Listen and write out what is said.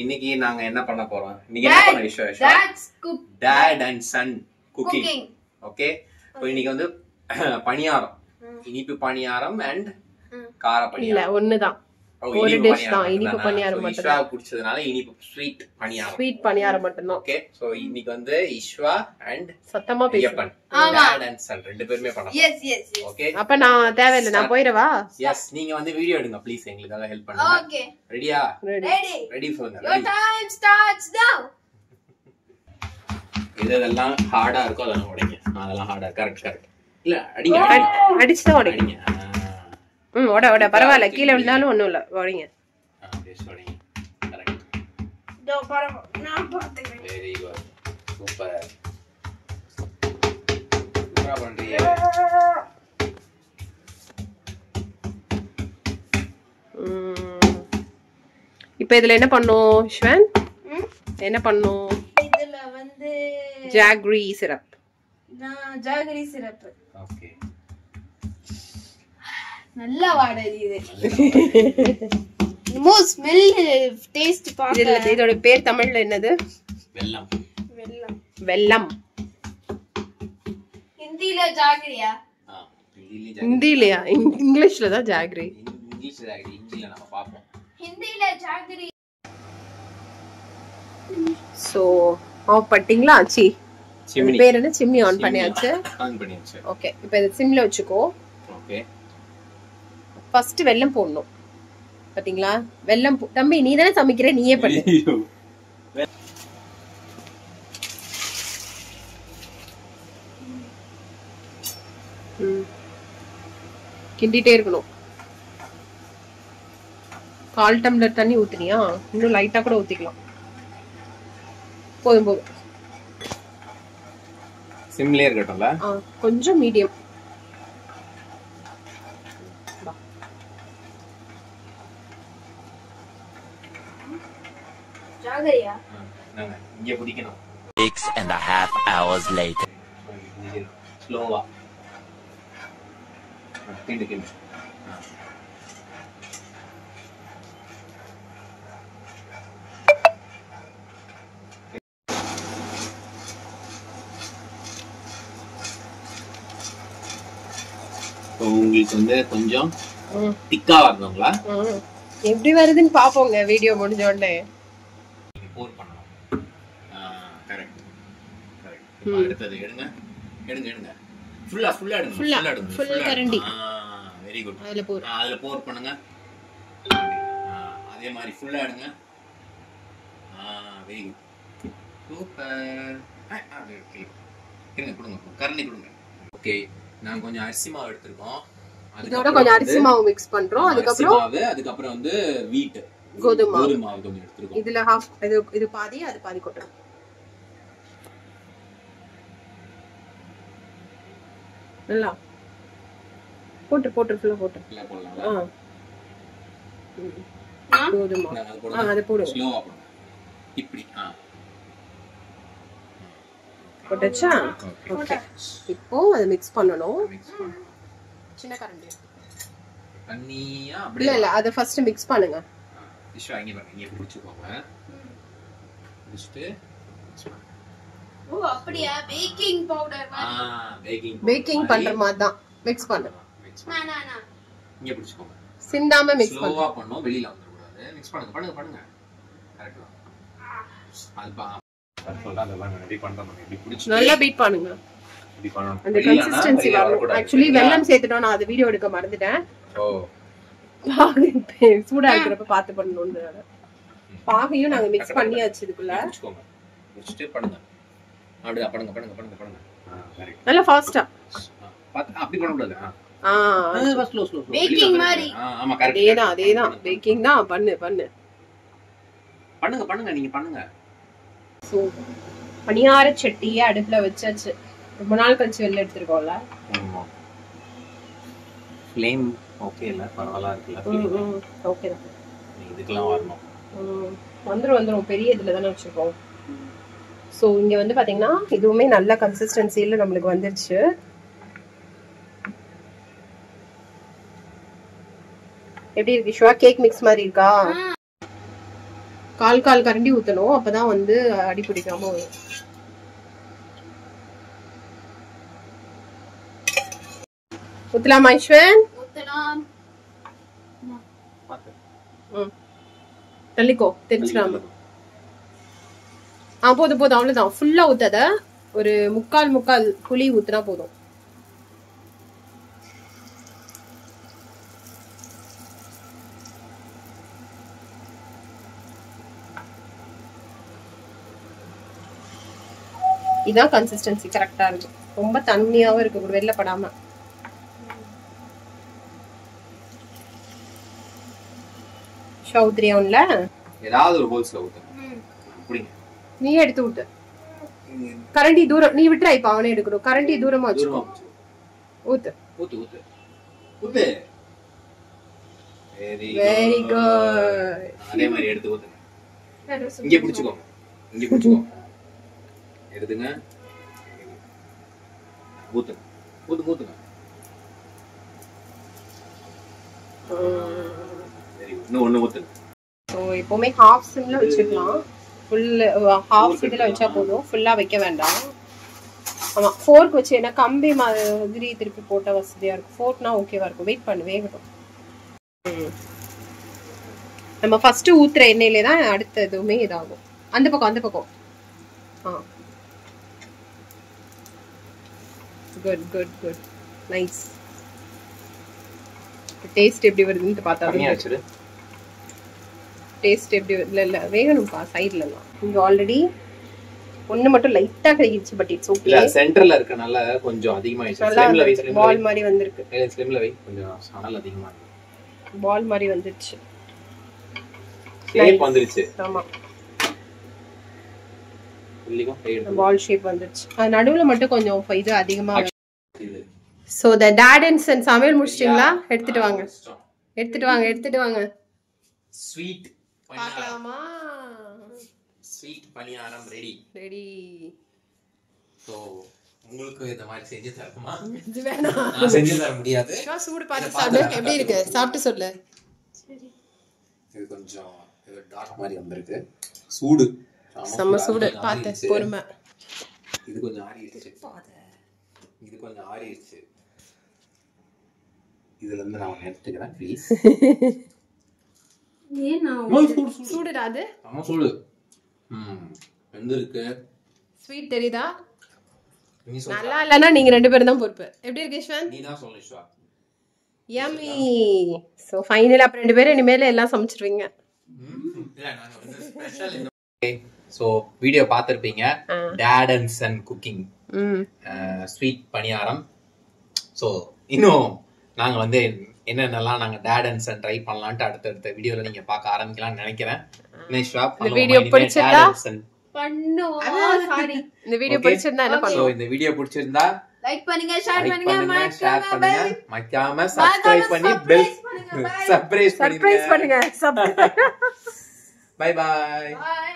இன்னைக்கு நாங்க என்ன பண்ண போறோம்? இன்னைக்கு என்ன பண்ண விஷயம்? Dad and son cooking. Okay. இப்போ இன்னைக்கு வந்து பணியாரம். இனிப்பு பணியாரம் and கார பணியாரம். இல்ல ஒண்ணுதான். ஒரு டிஷ் தான். இனிப்பு பணியாரம் மட்டும். இஷ்வா குடிச்சதனால இனிப்பு ஸ்வீட் பணியாரம். ஸ்வீட் பணியாரம் மட்டும் தான். ஓகே. சோ இன்னைக்கு வந்து இஷ்வா and சத்தமா பேசுறேன். Dad and son ரெண்டு பேருமே பண்ணலாம். yes. ஓகே. அப்ப நான் தேவையில்லை, நான் போயிரவா? எஸ், நீங்க வந்து வீடியோ எடுங்க ப்ளீஸ், எங்களுக்காக ஹெல்ப் பண்ணுங்க. ஓகே. ரெடியா? ரெடி சொல்லுங்க. Your time starts now. இதெல்லாம் ஹார்டா இருக்கோ அதெல்லாம் உடைங்க. அதெல்லாம் ஹார்டா கரெக்ட். இல்ல அடிங்க. அடிச்சுதான் உடைங்க. ஓட பரவாயில்ல, கீழே விழுந்தாலும் ஒண்ணும் இல்ல, உடைங்க. அப்படியே உடைங்க. கரெக்ட். இதோ பாருங்க, நான் பாத்துக்கிறேன். Very good. சூப்பர். சூப்பரா பண்றீங்க. இப்போ இதுல என்ன பண்ணோம் ஸ்வன்? என்ன பண்ணோம்? இதுல வந்து jaggery syrup. Jaggery syrup. Okay. நல்ல வாடை இது. மோ ஸ்மெல் டேஸ்ட் பாக்க. இதோட பேர் தமிழ்ல என்னது? வெல்லம். வெல்லம். ஹிந்தில ஜாகரியா? ஹிந்திலயா? இங்கிலீஷ்ல தான் ஜாகரி. இங்கிலீஷ்ல ஜாகரி, ஹிந்தில நாம பாப்போம். ஹிந்தில ஜாகரி. சோ ஆஃப் பண்ணிட்டீங்களா? சிம்னி. பேர் என்ன? சிம்னி ஆன் பண்ணியாச்சு. ஓகே. இப்போ இத சிம்ல வச்சுக்கோ. ஓகே. ஃபர்ஸ்ட் வெல்லம் போடணும். பாத்தீங்களா? வெல்லம் தம்பி நீ தானே சமைக்கிற, நீயே பண்ணு. கிண்டிட்டே இருக்கணும். 1/4 டம்ளர் தண்ணி ஊத்துனியா? இன்னும் லைட்டா கூட ஊத்திக்கலாம். போதும். சிம்லயே இருக்கட்டும்ல? கொஞ்சம் மீடியம். ஜாகரியா? நாங்க இங்க புடிக்கணும். 6.5 hours later. ஸ்லோவா. கிண்டு. உங்களுக்கு வந்து கொஞ்சம் திக்கா வரணுங்களா? எப்படி வருதுன்னு பாப்போங்க வீடியோ முடிஞ்ச உடனே. போர் பண்ணலாம். கரெக்ட். அடுத்து எடுங்க. ஃபுல்லா எடுங்க. ஃபுல் கரண்டி. Very good. அதுல போர் பண்ணுங்க. அதே மாதிரி ஃபுல்லா எடுங்க. Very good. சூப்பர். கொடுங்க. கரண்டி கொடுங்க. ஓகே. நான் கொஞ்சம் அரிசி மாவு எடுத்துருக்கோம். அதோட கொஞ்சம் அரிசி மாவு மிக்ஸ் பண்றோம். அதுக்கப்புறம் வந்து வீட் கோதுமை மாவு கொஞ்சம் எடுத்துருக்கோம். இதுல half இது பாதி, அது பாதி கொட்டணும். நல்லா போட்டு ஃபுல்லா போட்டு. போடலாம். கோதுமை அது போடு. ஸ்லோவா போடு. இப்படி. போட்டச்சா? ஓகே. இப்போ அது மிக்ஸ் பண்ணனும். சின்ன கரண்டி தண்ணியா அப்படியே. இல்ல அது ஃபர்ஸ்ட் மிக்ஸ் பண்ணுங்க. இஷ்வா இங்க பாருங்க, இங்க புடிச்சுக்கோங்க. புடிச்சிட்டு ஓ அப்படியே பேக்கிங் பவுடர் மாதிரி. பேக்கிங் பண்ற மாதிரி தான் மிக்ஸ் பண்ணு. நான் இங்க புடிச்சுக்கோங்க. சிந்தாம மிக்ஸ் பண்ணு. ஸ்லோவா பண்ணனும், வெளியில வந்துற கூடாது. மிக்ஸ் பண்ணுங்க. கரெக்ட்டா. அல்பா நல்லா பீட் பண்ணுங்க. அந்த கன்சிஸ்டன்சி வரணும். एक्चुअली வெல்லம் சேர்த்துட்டோம், நான் அது வீடியோ எடுக்க மறந்துட்டேன். சூடா இருக்கிறப்ப பாத்து பண்ணணும்ன்றத. பாகையும் நாங்க மிக்ஸ் பண்ணியாச்சு இதுக்குள்ள. முடிச்சிட்டு பண்ணுங்க. அப்படியே பண்ணுங்க. கரெக்ட். நல்லா ஃபாஸ்டா. அப்படி பண்ண கூடாது. ஸ்லோ. பேக்கிங் மாதிரி. ஆமா கரெக்ட். அதேதான் பேக்கிங் தான். பண்ணுங்க. நீங்க பண்ணுங்க. சோ பணியார சட்டியை அடுப்புல வச்சாச்சு. ரொம்ப நாள் கழிச்சு வெளில எடுத்துருக்கோம்ல. ஃப்ளேம் ஓகே இல்ல, பரவாயில்லை இருக்குல்ல? ஓகே தான். இதுக்கெல்லாம் வரணும். வந்துரும் பெரிய இதுல தானே வச்சிருக்கோம். சோ இங்க வந்து பாத்தீங்கன்னா இதுவுமே நல்ல கன்சிஸ்டன்சில நம்மளுக்கு வந்துருச்சு. எப்படி இருக்கு ஷுவா? கேக் மிக்ஸ் மாதிரி இருக்கா? கால் கரண்டி ஊத்தணும், அப்பதான் வந்து அடி பிடிக்காம வரும். ஊத்தலாமா ஐஸ்வன்? ஊத்தலாம். தள்ளிக்கோ, தெரிஞ்சிடாம. போதும் போதும், அவ்வளவுதான். ஃபுல்லா ஊத்தாத, ஒரு முக்கால் புளி ஊத்துனா போதும். இதான் கன்சிஸ்டன்சி கரெக்டா இருக்கு. ரொம்ப தண்ணியாவும் இருக்கு, வெள்ளை படாம. ஷவுத்ரியான்ல ஏதாவது ஒரு ஹோல்ஸ்ல ஊத்து. நீ எடுத்து ஊத்து. கரண்டி தூரம் நீ விட்டுறா, இப்ப அவனே எடுக்கணும். கரண்டி தூரமா வச்சுக்கோ. ஊத்து ஊத்து ஊத்து ஊத்து. Very good. அதே மாதிரி எடுத்து ஊத்துங்க. இங்க பிடிச்சுக்கோ, இங்க பிடிச்சுக்கோ. எடுத்துங்க, ஊத்துங்க, ஊத்து ஊத்துங்க. சரி, இன்னும் ஊத்துங்க. ஸோ எப்பவுமே ஹாஃப் சிம்ல வச்சுக்கலாம். ஃபுல் ஹாஃப் இதில் வச்சா போதும், ஃபுல்லாக வைக்க வேண்டாம். ஆமாம், ஃபோர்க் வச்சு, ஏன்னா கம்பி மாதிரி திருப்பி போட்டால் வசதியாக இருக்கும். ஃபோர்க்னா ஓகேவா இருக்கும். வெயிட் பண்ணு, வேகட்டும். நம்ம ஃபர்ஸ்ட் ஊத்துற எண்ணெயிலே தான் அடுத்த எதுவுமே இதாகும். அந்த பக்கம். Good good good, nice. Taste எப்படி வருதுன்னு பார்த்தா டேஸ்ட் எப்படி இல்ல வேகணும்பா. சைடுல எல்லாம் இங்க ஆல்ரெடி ஒண்ணு மட்டும் லைட்டா கறிக்கிச்சு, பட் இட்ஸ் ஓகே. சென்டர்ல இருக்கனால கொஞ்சம் அதிகமாயிடுச்சு. ஸ்லிம்ல வை, பால் மாதிரி வந்திருக்கு. ஸ்லிம்ல வை, கொஞ்சம் சணல் அதிகமா இருக்கு. பால் மாதிரி வந்துருச்சு, ஷேப் வந்துருச்சு. ஆமா, இல்லையா, பால் ஷேப் வந்துருச்சு. நடுவுல மட்டும் கொஞ்சம் இது அதிகமா. So the dad and son சமையல் முடிச்சிட்டீங்களா? எடுத்துட்டு வாங்க. ஸ்வீட் பார்க்கலாமா? ஸ்வீட் பணியாரம் ரெடி. சோ உங்களுக்கு இந்த மாதிரி செஞ்சு தரணுமா? இது வேணாம், நான் செஞ்சு தர முடியாது. சூடு பார்த்து சாப்பிடு. எப்படி இருக்கு? சாப்பிட்டு சொல்லு. இது கொஞ்சம் டார்க் மாதிரி வந்திருக்கு. சூடு, செம்ம சூடு. பார்த்து பொறுமை. இது கொஞ்சம் ஆறிடுச்சு. இதுல இருந்து நான் எடுத்துக்கிறேன் ப்ளீஸ். சூடுடா அது. ஆமா சூடு. வெந்திருக்கு. ஸ்வீட் தெரியுதா? நல்லா இல்லனா நீங்க ரெண்டு பேரும் தான் பொறுப்பு. எப்படி இருக்கு ஈஸ்வன்? நீ தான் சொல்லு ஈஸ்வா. யம்மி. சோ ஃபைனலி அப்ப ரெண்டு பேரும் இனிமேல எல்லாம் சமைச்சிருவீங்க. இல்ல நாங்க வந்து ஸ்பெஷல். சோ வீடியோ பார்த்திருப்பீங்க, dad and son cooking sweet பணியாரம். சோ இன்னும் நாங்க வந்து என்னென்னலாம் நாங்க டாட் அண்ட் சன் ட்ரை பண்ணலாம்னு அடுத்த வீடியோல நீங்க பார்க்க ஆரம்பிக்கலாம்னு நினைக்கிறேன். இந்த வீடியோ பிடிச்சிருந்தா பண்ணுங்க. சாரி, இந்த வீடியோ பிடிச்சிருந்தா என்ன பண்ணுங்க? இந்த வீடியோ பிடிச்சிருந்தா லைக் பண்ணுங்க, ஷேர் பண்ணுங்க, மறக்காம சப்ஸ்கிரைப் பண்ணி பெல் சர்ப்ரைஸ் பண்ணுங்க. Bye bye. பை.